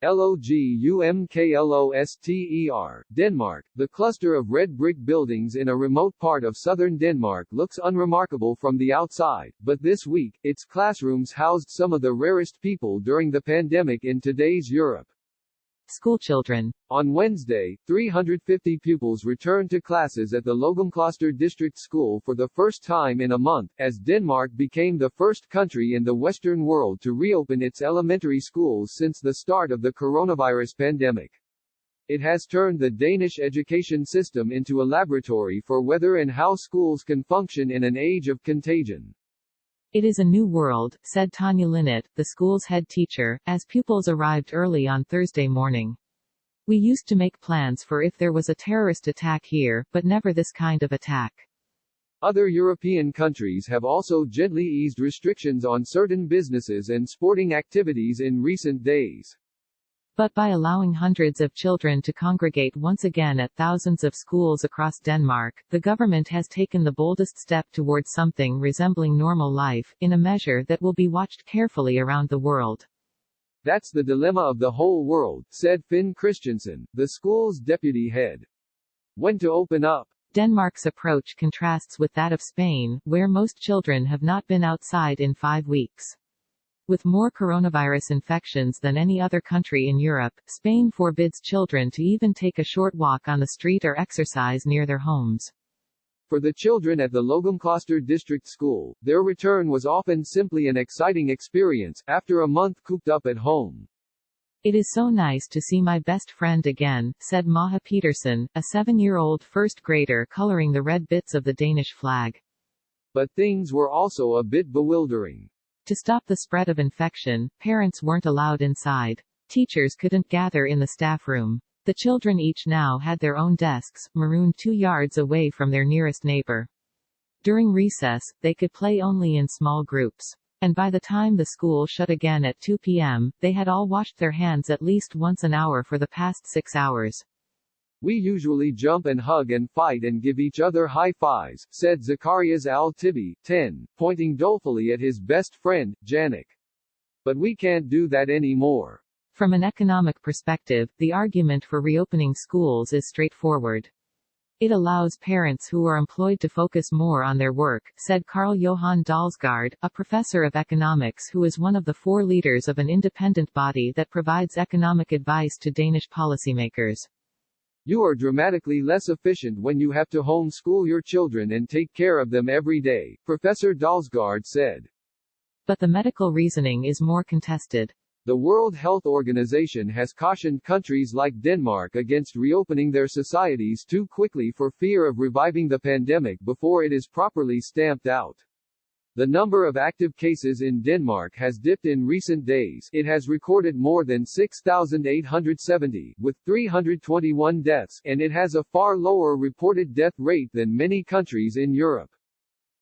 LOGUMKLOSTER, Denmark. The cluster of red brick buildings in a remote part of southern Denmark looks unremarkable from the outside, but this week, its classrooms housed some of the rarest people during the pandemic in today's Europe. Schoolchildren. On Wednesday, 350 pupils returned to classes at the LOGUMKLOSTER district school for the first time in a month, as Denmark became the first country in the Western world to reopen its elementary schools since the start of the coronavirus pandemic. It has turned the Danish education system into a laboratory for whether and how schools can function in an age of contagion. It is a new world, said Tanya Linnet, the school's head teacher, as pupils arrived early on Thursday morning. We used to make plans for if there was a terrorist attack here, but never this kind of attack. Other European countries have also gently eased restrictions on certain businesses and sporting activities in recent days. But by allowing hundreds of children to congregate once again at thousands of schools across Denmark, the government has taken the boldest step towards something resembling normal life, in a measure that will be watched carefully around the world. That's the dilemma of the whole world, said Finn Christensen, the school's deputy head. When to open up? Denmark's approach contrasts with that of Spain, where most children have not been outside in 5 weeks. With more coronavirus infections than any other country in Europe, Spain forbids children to even take a short walk on the street or exercise near their homes. For the children at the LOGUMKLOSTER district school, their return was often simply an exciting experience, after a month cooped up at home. It is so nice to see my best friend again, said Maha Peterson, a 7-year-old first grader coloring the red bits of the Danish flag. But things were also a bit bewildering. To stop the spread of infection, parents weren't allowed inside. Teachers couldn't gather in the staff room. The children each now had their own desks, marooned 2 yards away from their nearest neighbor. During recess, they could play only in small groups. And by the time the school shut again at 2 p.m., they had all washed their hands at least once an hour for the past 6 hours. We usually jump and hug and fight and give each other high fives, said Zacharias Al-Tibi, 10, pointing dolefully at his best friend, Janik. But we can't do that anymore. From an economic perspective, the argument for reopening schools is straightforward. It allows parents who are employed to focus more on their work, said Carl Johan Dalsgaard, a professor of economics who is one of the 4 leaders of an independent body that provides economic advice to Danish policymakers. You are dramatically less efficient when you have to homeschool your children and take care of them every day, Professor Dalsgaard said. But the medical reasoning is more contested. The World Health Organization has cautioned countries like Denmark against reopening their societies too quickly for fear of reviving the pandemic before it is properly stamped out. The number of active cases in Denmark has dipped in recent days. It has recorded more than 6,870, with 321 deaths, and it has a far lower reported death rate than many countries in Europe.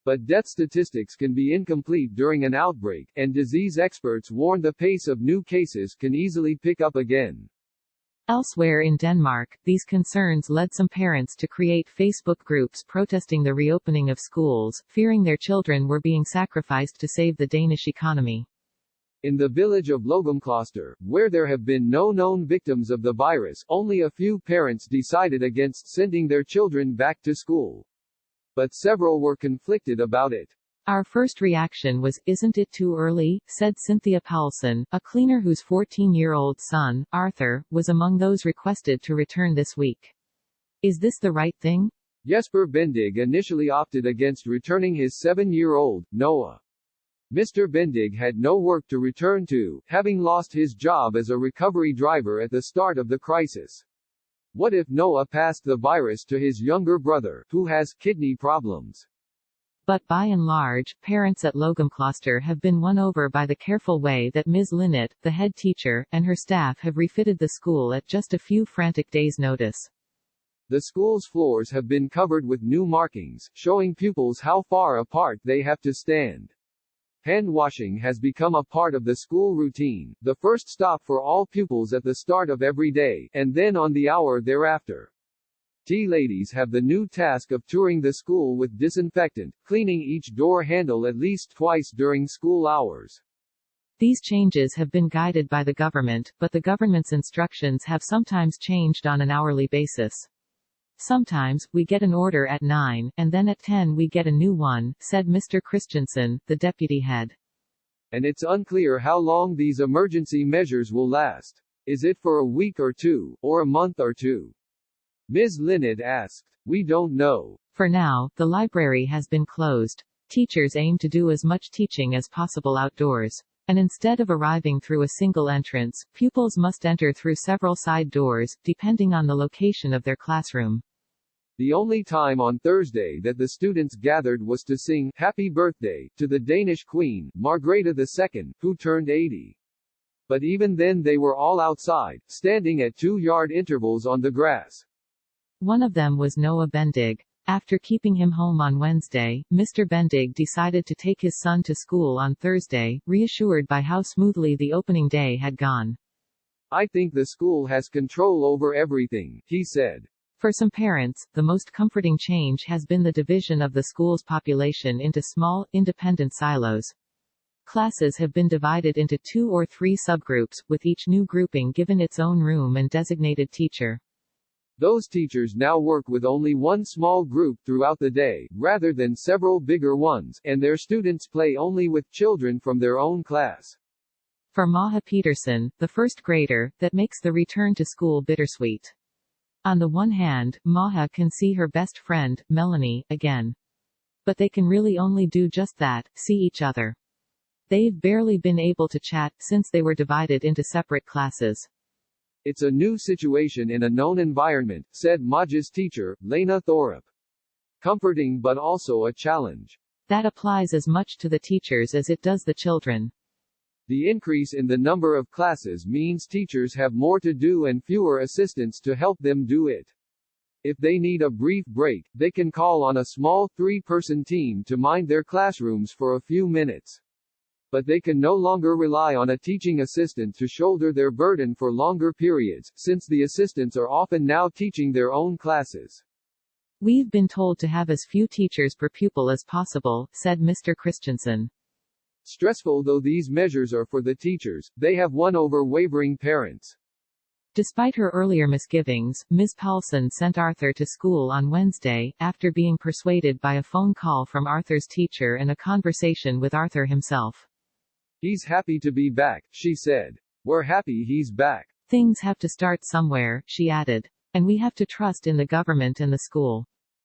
But death statistics can be incomplete during an outbreak, and disease experts warn the pace of new cases can easily pick up again. Elsewhere in Denmark, these concerns led some parents to create Facebook groups protesting the reopening of schools, fearing their children were being sacrificed to save the Danish economy. In the village of LOGUMKLOSTER, where there have been no known victims of the virus, only a few parents decided against sending their children back to school. But several were conflicted about it. Our first reaction was, isn't it too early, said Cynthia Paulson, a cleaner whose 14-year-old son, Arthur, was among those requested to return this week. Is this the right thing? Jesper Bendig initially opted against returning his 7-year-old, Noah. Mr. Bendig had no work to return to, having lost his job as a recovery driver at the start of the crisis. What if Noah passed the virus to his younger brother, who has kidney problems? But by and large, parents at LOGUMKLOSTER have been won over by the careful way that Ms. Linnet, the head teacher, and her staff have refitted the school at just a few frantic days' notice. The school's floors have been covered with new markings, showing pupils how far apart they have to stand. Hand washing has become a part of the school routine, the first stop for all pupils at the start of every day, and then on the hour thereafter. Tea ladies have the new task of touring the school with disinfectant, cleaning each door handle at least twice during school hours. These changes have been guided by the government, but the government's instructions have sometimes changed on an hourly basis. Sometimes, we get an order at 9, and then at 10 we get a new one, said Mr. Christensen, the deputy head. And it's unclear how long these emergency measures will last. Is it for a week or two, or a month or two? Ms. Linnett asked. We don't know. For now, the library has been closed. Teachers aim to do as much teaching as possible outdoors. And instead of arriving through a single entrance, pupils must enter through several side doors, depending on the location of their classroom. The only time on Thursday that the students gathered was to sing Happy Birthday to the Danish Queen, Margrethe II, who turned 80. But even then they were all outside, standing at 2-yard intervals on the grass. One of them was Noah Bendig. After keeping him home on Wednesday, Mr. Bendig decided to take his son to school on Thursday, reassured by how smoothly the opening day had gone. I think the school has control over everything, he said. For some parents, the most comforting change has been the division of the school's population into small, independent silos. Classes have been divided into 2 or 3 subgroups, with each new grouping given its own room and designated teacher. Those teachers now work with only one small group throughout the day, rather than several bigger ones, and their students play only with children from their own class. For Maha Peterson, the first grader, that makes the return to school bittersweet. On the one hand, Maha can see her best friend, Melanie, again. But they can really only do just that, see each other. They've barely been able to chat, since they were divided into separate classes. It's a new situation in a known environment, said Maja's teacher, Lena Thorup. Comforting but also a challenge. That applies as much to the teachers as it does the children. The increase in the number of classes means teachers have more to do and fewer assistants to help them do it. If they need a brief break, they can call on a small 3-person team to mind their classrooms for a few minutes. But they can no longer rely on a teaching assistant to shoulder their burden for longer periods, since the assistants are often now teaching their own classes. We've been told to have as few teachers per pupil as possible, said Mr. Christensen. Stressful though these measures are for the teachers, they have won over wavering parents. Despite her earlier misgivings, Ms. Paulson sent Arthur to school on Wednesday, after being persuaded by a phone call from Arthur's teacher and a conversation with Arthur himself. He's happy to be back, she said. We're happy he's back. Things have to start somewhere, she added. And we have to trust in the government and the school.